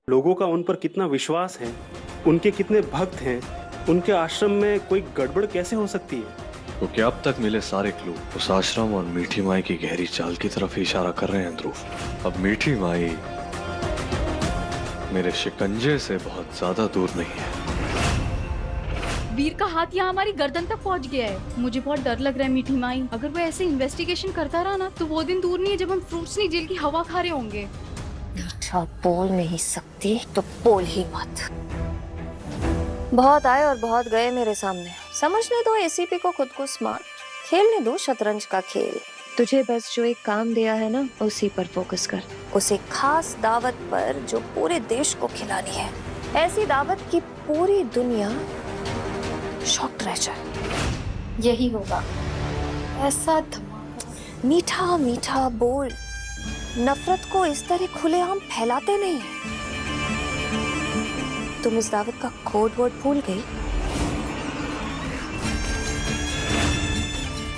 लोगों का उन पर कितना विश्वास है, उनके कितने भक्त हैं, उनके आश्रम में कोई गड़बड़ कैसे हो सकती है? क्योंकि अब तक मिले सारे क्लू उस आश्रम और मीठी माई की गहरी चाल की तरफ ही इशारा कर रहे हैं ध्रुव। अब मीठी माई मेरे शिकंजे से बहुत ज्यादा दूर नहीं है। वीर का हाथ यहाँ हमारी गर्दन तक पहुँच गया है। मुझे बहुत डर लग रहा है मीठी माई। अगर वो ऐसे इन्वेस्टिगेशन करता रहा ना, तो वो दिन दूर नहीं है जब हम फ्रूट्स नहीं जेल की हवा खा रहे होंगे। मीठा बोल नहीं सकती तो बोल ही मत। बहुत आए और बहुत गए मेरे सामने। समझने दो एसीपी को खुद को स्मार्ट, खेलने दो शतरंज का खेल। तुझे बस जो एक काम दिया है ना, उसी पर फोकस कर। उसे खास दावत पर जो पूरे देश को खिलानी है। ऐसी दावत की पूरी दुनिया शॉक्ड रह जाए। यही होगा ऐसा धमाका। मीठा मीठा बोल। नफरत को इस तरह खुलेआम फैलाते नहीं हैं। तुम इस दावत का कोड वर्ड भूल गई?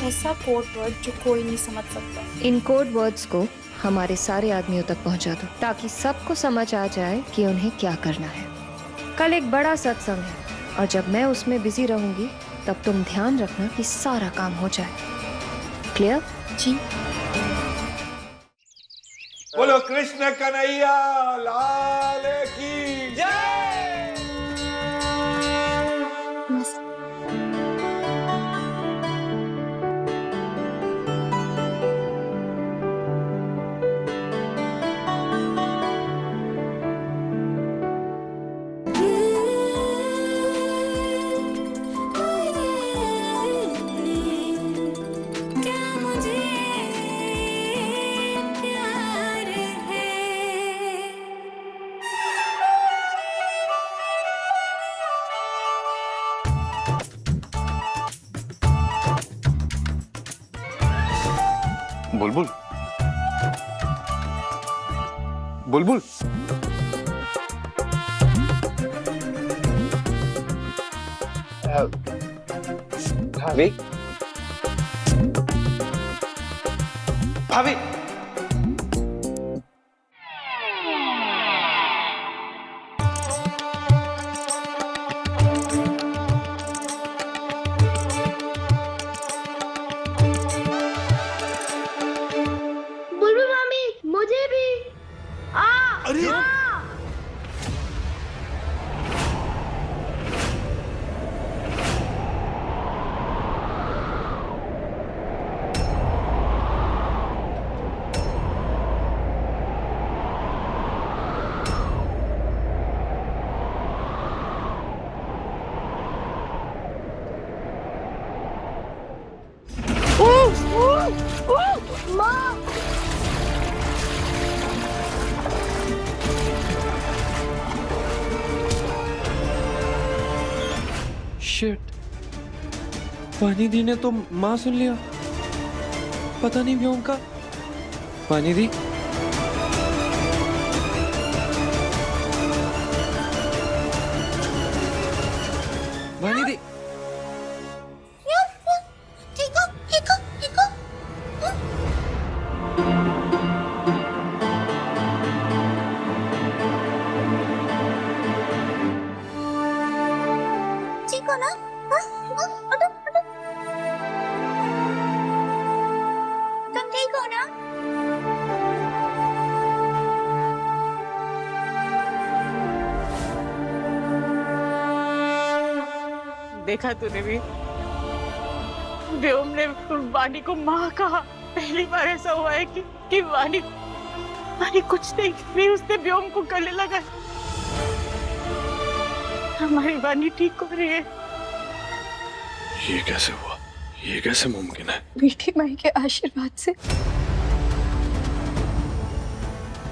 ऐसा कोड वर्ड जो कोई नहीं समझ सकता। इन कोड वर्ड्स को हमारे सारे आदमियों तक पहुंचा दो, ताकि सबको समझ आ जाए कि उन्हें क्या करना है। कल एक बड़ा सत्संग है और जब मैं उसमें बिजी रहूंगी तब तुम ध्यान रखना कि सारा काम हो जाए। क्लियर? जी। बोलो कृष्ण कन्हैया लाल की जय। बुलबुल, बुलबुल, भाभी भाभी शिट, पानी दी ने तो माँ सुन लिया। पता नहीं व्योम का। पानी दी, पानी दी। देखा तूने भी, व्योम ने वानी को माँ कहा। पहली बार ऐसा हुआ है कि वानी कुछ नहीं करी, उसने व्योम को गले लगा। हमारी वानी ठीक हो रही है। ये कैसे हुआ? ये कैसे मुमकिन है? मीठी माई के आशीर्वाद से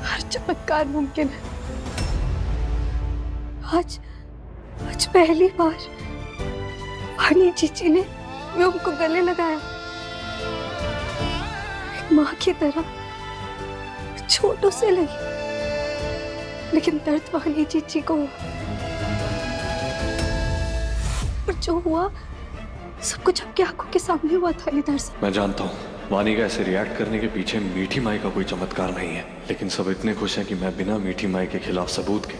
हर चमत्कार मुमकिन है। आज पहली बार वानी चीची ने व्योम को गले लगाया। एक माँ की तरह छोटों से लगी, लेकिन दर्द वानी चीची को। और जो हुआ सब कुछ आपकी आंखों के सामने हुआ था। इधर से मैं जानता हूँ वानी का ऐसे रिएक्ट करने के पीछे मीठी माई का कोई चमत्कार नहीं है, लेकिन सब इतने खुश हैं कि मैं बिना मीठी माई के खिलाफ सबूत के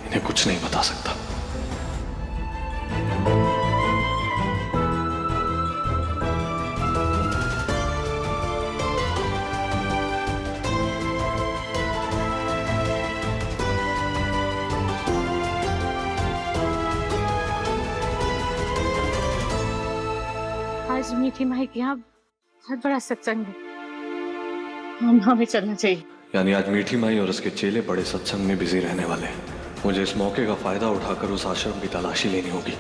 इन्हें कुछ नहीं बता सकता। आज मीठी माई के यहाँ बहुत बड़ा सत्संग है, हमें चलना चाहिए। यानी आज मीठी माई और उसके चेले बड़े सत्संग में बिजी रहने वाले हैं। मुझे इस मौके का फायदा उठाकर उस आश्रम की तलाशी लेनी होगी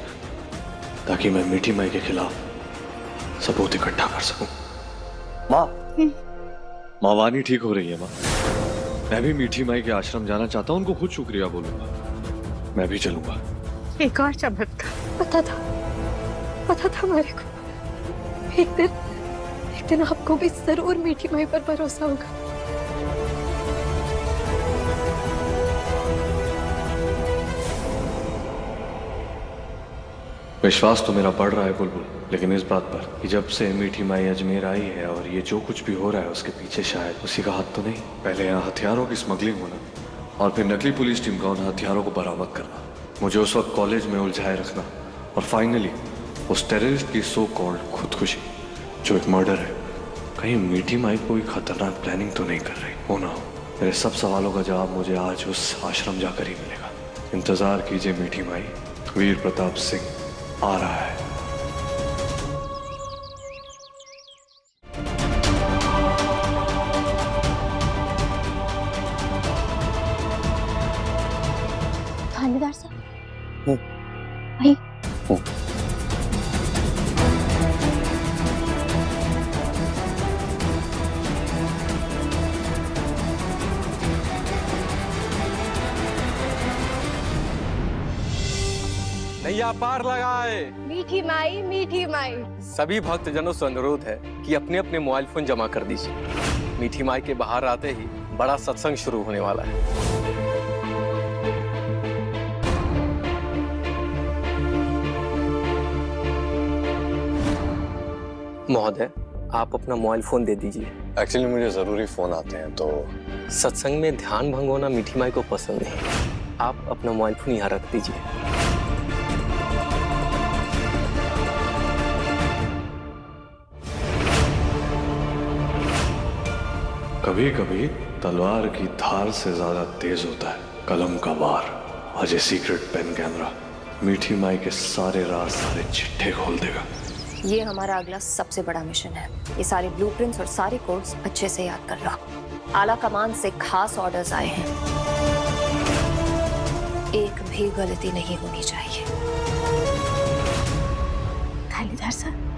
ताकि मैं मीठी माई के खिलाफ सबूत इकट्ठा कर सकूं। माँ वानी ठीक हो रही है। माँ मैं भी मीठी माई के आश्रम जाना चाहता हूँ, उनको खुद शुक्रिया बोलूंगा। मैं भी चलूंगा। एक और चमत्कार। पता था मेरे को एक दिन आपको भी जरूर मीठी माई पर भरोसा होगा। विश्वास तो मेरा बढ़ रहा है बुलबुल, लेकिन इस बात पर कि जब से मीठी माई अजमेर आई है और ये जो कुछ भी हो रहा है उसके पीछे शायद उसी का हाथ तो नहीं। पहले यहाँ हथियारों की स्मगलिंग होना और फिर नकली पुलिस टीम का उन हथियारों को बरामद करना, मुझे उस वक्त कॉलेज में उलझाए रखना और फाइनली उस टेररिस्ट की सो कॉल्ड खुदकुशी जो एक मर्डर है। कहीं मीठी माई कोई खतरनाक प्लानिंग तो नहीं कर रही हो ना हो। मेरे सब सवालों का जवाब मुझे आज उस आश्रम जाकर ही मिलेगा। इंतजार कीजिए मीठी माई, वीर प्रताप सिंह आ रहा है। थानेदार साहब भाई नैया पार लगाए। मीठी माई सभी भक्तजनों से अनुरोध है कि अपने अपने मोबाइल फोन जमा कर दीजिए। मीठी माई के बाहर आते ही बड़ा सत्संग शुरू होने वाला है। महोदय, आप अपना मोबाइल फोन दे दीजिए। एक्चुअली मुझे जरूरी फोन आते हैं तो सत्संग में ध्यान भंग होना मीठी माई को पसंद नहीं। आप अपना मोबाइल फोन यहाँ रख दीजिए। कभी कभी तलवार की धार से ज्यादा तेज होता है कलम का वार। आज ये सीक्रेट पेन कैमरा मीठी माई के सारे राज, सारे चिट्ठे खोल देगा। ये हमारा अगला सबसे बड़ा मिशन है। ये सारे ब्लूप्रिंट्स और सारे कोड्स अच्छे से याद कर लो। आला कमान से खास ऑर्डर्स आए हैं, एक भी गलती नहीं होनी चाहिए। थानेदार साहब,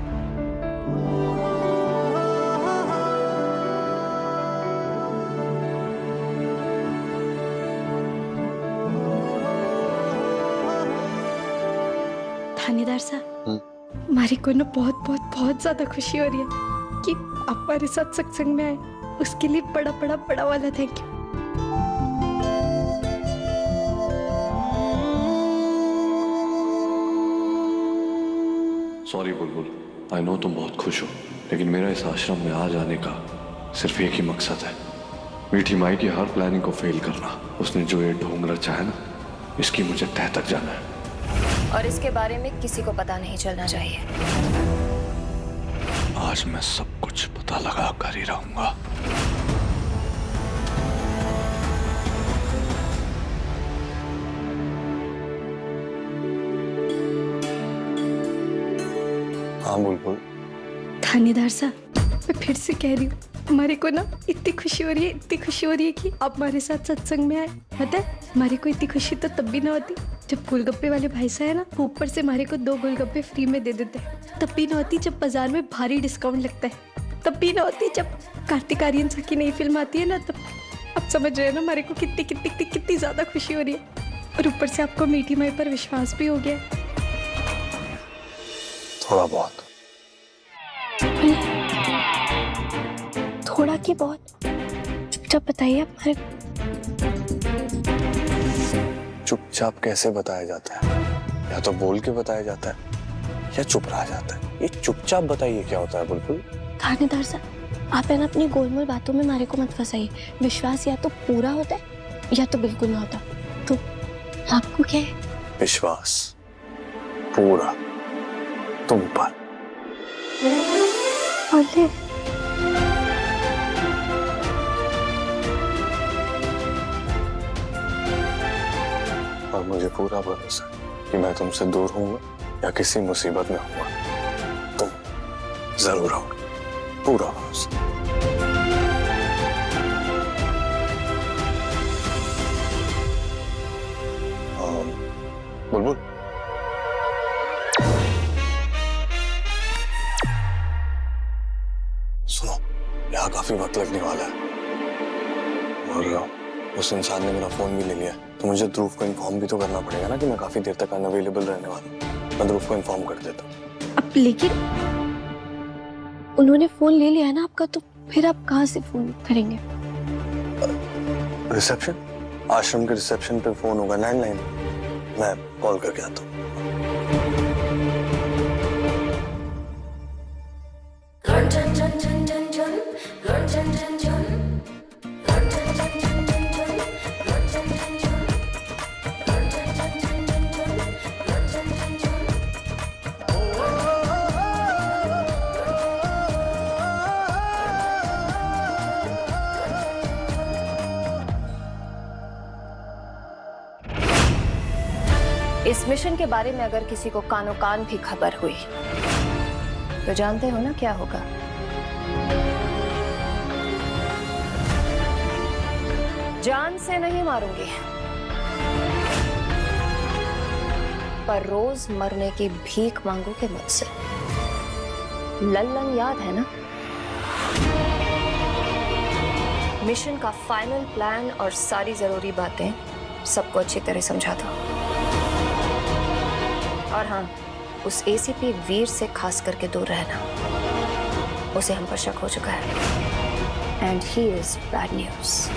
थानेदार साहब, हमारी को ना बहुत ज्यादा खुशी हो रही है कि आप हमारे साथ सत्संग में आए। उसके लिए बड़ा वाला thank you. Sorry Bulbul, I know तुम बहुत खुश हो, लेकिन मेरा इस आश्रम में आ जाने का सिर्फ एक ही मकसद है, मीठी माई की हर प्लानिंग को फेल करना। उसने जो ये ढोंग रचा है ना, इसकी मुझे तह तक जाना है और इसके बारे में किसी को पता नहीं चलना चाहिए। आज मैं सब कुछ पता लगा कर ही रहूंगा। हाँ बुलबुल। थानेदार साहब, मैं फिर से कह रही हूँ, हमारे को ना इतनी खुशी हो रही है कि आप हमारे साथ सत्संग में आए। पता है, हमारे को इतनी खुशी तो तब भी ना होती जब गोलगप्पे वाले भाई साहब है ना, ऊपर से हमारे को 2 गोलगप्पे फ्री में दे देते हैं। तब भी ना होती जब बाजार में भारी डिस्काउंट लगता है। तब भी ना होती जब कार्तिक आर्यन सर की नई फिल्म आती है ना। तब आप समझ रहे हैं ना हमारे को कितनी ज्यादा खुशी हो रही है। और ऊपर से आपको मीठी माई पर विश्वास भी हो गया। थोड़ा बहुत। थोड़ा की बहुत, चुपचाप बताइए आप हमारे। चुपचाप कैसे बताया जाता है? या तो बोल के बताया जाता है या चुप रहा जाता है। ये चुपचाप बताइए क्या होता है बुलबुल? थानेदार साहब, आप है ना अपनी गोलमोल बातों में मारे को मत फंसाइए। विश्वास या तो पूरा होता है या तो बिल्कुल ना होता। तो आपको क्या है? विश्वास पूरा तुम पर। बोले और मुझे पूरा भरोसा है कि मैं तुमसे दूर हूँगा या किसी मुसीबत में हूँगा, तुम जरूर आओगे। पूरा भरोसा। बुलबुल, सुनो, यहाँ काफी वक्त लगने वाला है और उस इंसान ने मेरा फोन भी ले लिया, तो मुझे ध्रुव को इन्फॉर्म भी तो करना पड़ेगा ना कि मैं काफी देर तक अनअवेलेबल रहने वाला हूँ। मैं ध्रुव को इन्फॉर्म कर देता हूँ। अब लेकिन उन्होंने फोन ले लिया है ना आपका, तो फिर आप कहाँ से फोन करेंगे? रिसेप्शन, आश्रम के रिसेप्शन पे फोन होगा, लैंडलाइन, मैं कॉल करके आता हूँ। इस मिशन के बारे में अगर किसी को कानो कान भी खबर हुई तो जानते हो ना क्या होगा? जान से नहीं मारूंगी, पर रोज मरने की भीख मांगोगे मुझसे। लल्लन याद है ना? मिशन का फाइनल प्लान और सारी जरूरी बातें सबको अच्छी तरह समझा दो। और हाँ, उस एसीपी वीर से खास करके दूर रहना। उसे हम पर शक हो चुका है and he is bad news.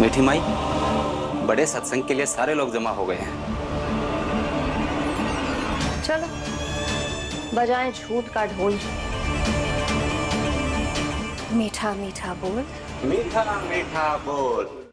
मीठी माई, बड़े सत्संग के लिए सारे लोग जमा हो गए हैं। चलो बजाएं झूठ का ढोल। मीठा मीठा बोल, मीठा मीठा बोल।